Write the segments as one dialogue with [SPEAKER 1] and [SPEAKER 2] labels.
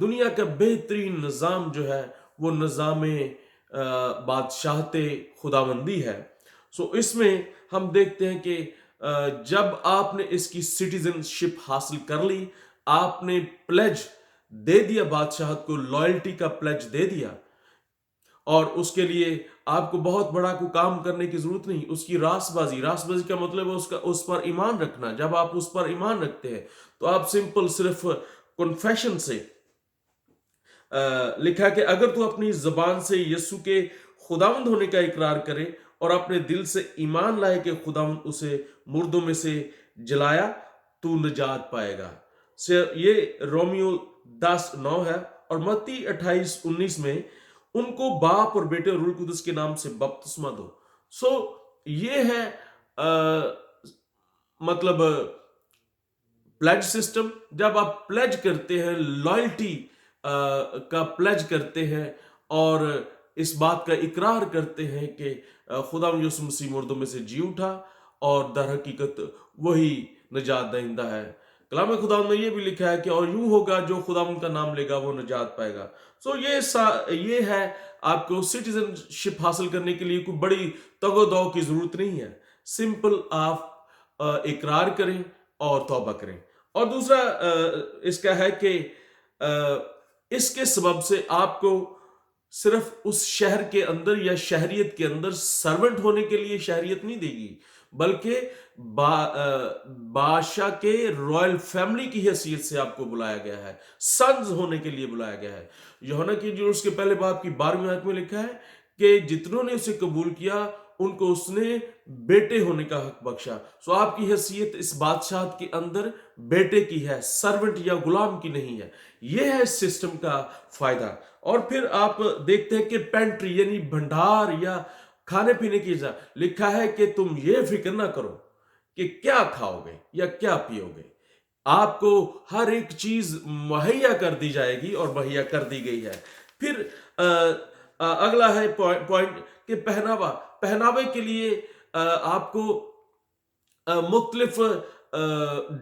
[SPEAKER 1] دنیا کا بہترین نظام جو ہے وہ نظام بادشاہت خداوندی ہے. اس میں ہم دیکھتے ہیں کہ جب آپ نے اس کی سٹیزن شپ حاصل کر لی، آپ نے پلیج دے دیا بادشاہت کو، لائلٹی کا پلیج دے دیا، اور اس کے لیے آپ کو بہت بڑا کوئی کام کرنے کی ضرورت نہیں. اس کی راست بازی کا مطلب ہے اس پر ایمان رکھنا. جب آپ اس پر ایمان رکھتے ہیں تو آپ سمپل صرف کنفیشن سے لکھا کہ اگر تو اپنی زبان سے یسوع کے خداوند ہونے کا اقرار کرے اور اپنے دل سے ایمان لائے کہ خداوند اسے مردوں میں سے جلایا تو نجات پائے گا. یہ رومیو 10:9 ہے. اور متی 28:19 میں ان کو باپ اور بیٹے اور روح القدس کے نام سے بپتسمہ دو. یہ ہے مطلب پلیج سسٹم. جب آپ پلیج کرتے ہیں، لائلٹی کا پلیج کرتے ہیں اور اس بات کا اقرار کرتے ہیں کہ خداوند یسوع مسیح مردوں میں سے جی اٹھا اور در حقیقت وہی نجات دہندہ ہے. کلام خداوند میں یہ بھی لکھا ہے کہ اور یوں ہوگا جو خداوند کا نام لے گا وہ نجات پائے گا. یہ ہے آپ کو سٹیزن شپ حاصل کرنے کے لیے کوئی بڑی تگ و دو کی ضرورت نہیں ہے. سمپل آپ اقرار کریں اور توبہ کریں. اور دوسرا اس کا ہے کہ اس کے سبب سے آپ کو صرف اس شہر کے اندر یا شہریت کے اندر سرونٹ ہونے کے لیے شہریت نہیں دے گی، بلکہ بادشاہ کے رائل فیملی کی حیثیت سے آپ کو بلایا گیا ہے، سنز ہونے کے لیے بلایا گیا ہے. یوحنا کی انجیل اس کے پہلے باب کی 12ویں آیت میں لکھا ہے کہ جتنوں نے اسے قبول کیا ان کو اس نے بیٹے ہونے کا حق بخشا. آپ کی حیثیت اس بادشاہت کے اندر بیٹے کی ہے، سرونٹ یا غلام کی نہیں ہے. یہ ہے اس سسٹم کا فائدہ. اور پھر آپ دیکھتے ہیں کہ پینٹری یعنی بھنڈار یا کھانے پینے کی جگہ لکھا ہے کہ تم یہ فکر نہ کرو کہ کیا کھاؤ گے یا کیا پیو گے. آپ کو ہر ایک چیز مہیا کر دی جائے گی اور مہیا کر دی گئی ہے. پھر اگلا ہے پوائنٹ کہ پہناوے کے لیے آپ کو مختلف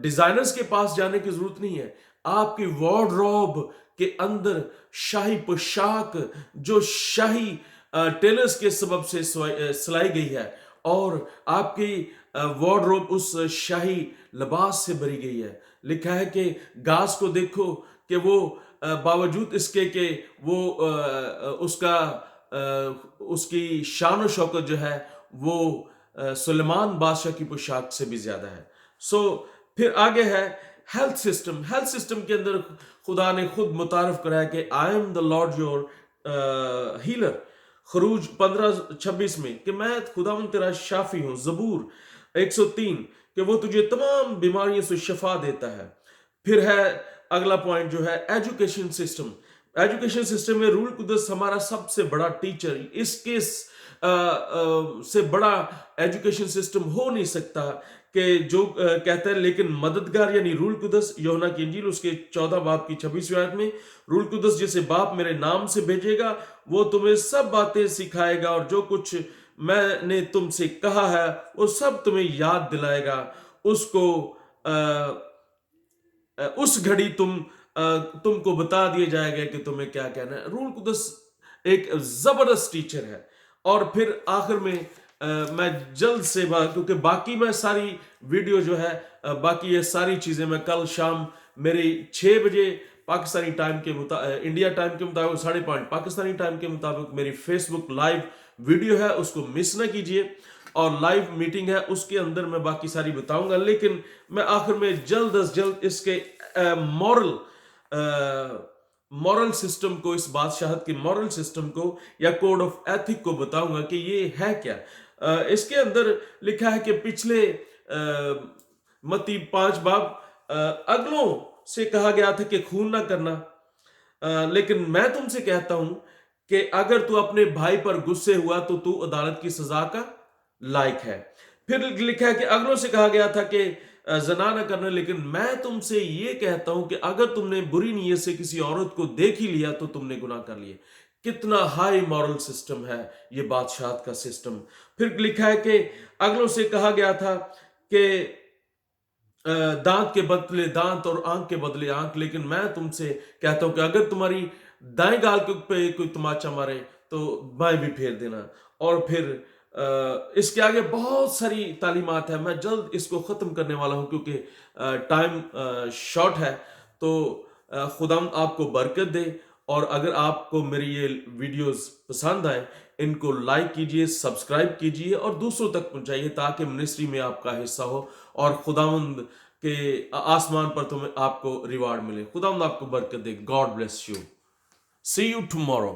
[SPEAKER 1] ڈیزائنرز کے پاس جانے کی ضرورت نہیں ہے. آپ کی وارڈروب کے اندر شاہی پوشاک جو شاہی ٹیلرز کے سبب سے سلائی گئی ہے، اور آپ کی وارڈروب اس شاہی لباس سے بھری گئی ہے. لکھا ہے کہ گاز کو دیکھو کہ وہ باوجود اس کے کہ وہ اس کی شان و شوکت جو ہے وہ سلیمان بادشاہ کی پوشاک سے بھی زیادہ ہے. پھر آگے ہے ہیلتھ سسٹم. ہیلتھ سسٹم کے اندر خدا نے خود متعارف کرایا کہ I am the lord your healer. خروج 15:26 میں کہ میں خداوند تیرا شافی ہوں. زبور 103 کہ وہ تجھے تمام بیماریوں سے شفا دیتا ہے. پھر ہے اگلا پوائنٹ جو ہے ایجوکیشن سسٹم. ایجوکیشن سسٹم میں روح القدس ہمارا سب سے بڑا ٹیچر. اس کے سے بڑا ایجوکیشن سسٹم ہو نہیں سکتا کہ جو کہتا ہے لیکن مددگار یعنی روح القدس. یوحنا کی انجیل اس کے 14 باب کی 26ویں آیت میں روح القدس جسے باپ میرے نام سے بھیجے گا وہ تمہیں سب باتیں سکھائے گا اور جو کچھ میں نے تم سے کہا ہے وہ سب تمہیں یاد دلائے گا. اس کو اس گھڑی تم کو بتا دیا جائے گا کہ تمہیں کیا کہنا ہے. روح القدس ایک زبردست ٹیچر ہے. اور پھر آخر میں میں جلد سے کیونکہ باقی میں ساری ویڈیو جو ہے باقی یہ ساری چیزیں میں کل شام میری 6 بجے پاکستانی ٹائم کے مطابق انڈیا ٹائم کے مطابق 5:30 پاکستانی ٹائم کے مطابق میری فیس بک لائیو ویڈیو ہے، اس کو مس نہ کیجیے. اور لائیو میٹنگ ہے اس کے اندر میں باقی ساری بتاؤں گا. لیکن میں آخر میں جلد از جلد اس کے مورل سسٹم کو، اس بادشاہت کے مورل سسٹم کو یا کوڈ آف ایتھک کو بتاؤں گا کہ یہ ہے کیا. اس کے اندر لکھا ہے کہ پچھلے متی 5 باب اگلوں سے کہا گیا تھا کہ خون نہ کرنا، لیکن میں تم سے کہتا ہوں کہ اگر تو اپنے بھائی پر غصے ہوا تو عدالت کی سزا کا لائق ہے. پھر لکھا ہے کہ اگلوں سے کہا گیا تھا کہ زنا نہ کرنا، لیکن میں تم سے یہ کہتا ہوں کہ اگر تم نے بری نیت سے کسی عورت کو دیکھ ہی لیا تو تم نے گناہ کر لیا. کتنا ہائی مورل سسٹم ہے یہ بادشاہت کا سسٹم. پھر لکھا ہے کہ اگلوں سے کہا گیا تھا کہ دانت کے بدلے دانت اور آنکھ کے بدلے آنکھ، لیکن میں تم سے کہتا ہوں کہ اگر تمہاری دائیں گال پہ کوئی تماچا مارے تو بائیں بھی پھیر دینا۔ اور پھر اس کے آگے بہت ساری تعلیمات ہیں، میں جلد اس کو ختم کرنے والا ہوں کیونکہ ٹائم شارٹ ہے۔ تو خدا آپ کو برکت دے، اور اگر آپ کو میری یہ ویڈیوز پسند آئیں، ان کو لائک کیجئے، سبسکرائب کیجئے اور دوسروں تک پہنچائیے تاکہ منسٹری میں آپ کا حصہ ہو اور خداوند کے آسمان پر تمہیں آپ کو ریوارڈ ملے۔ خداوند آپ کو برکت دے۔ God bless you, see you tomorrow.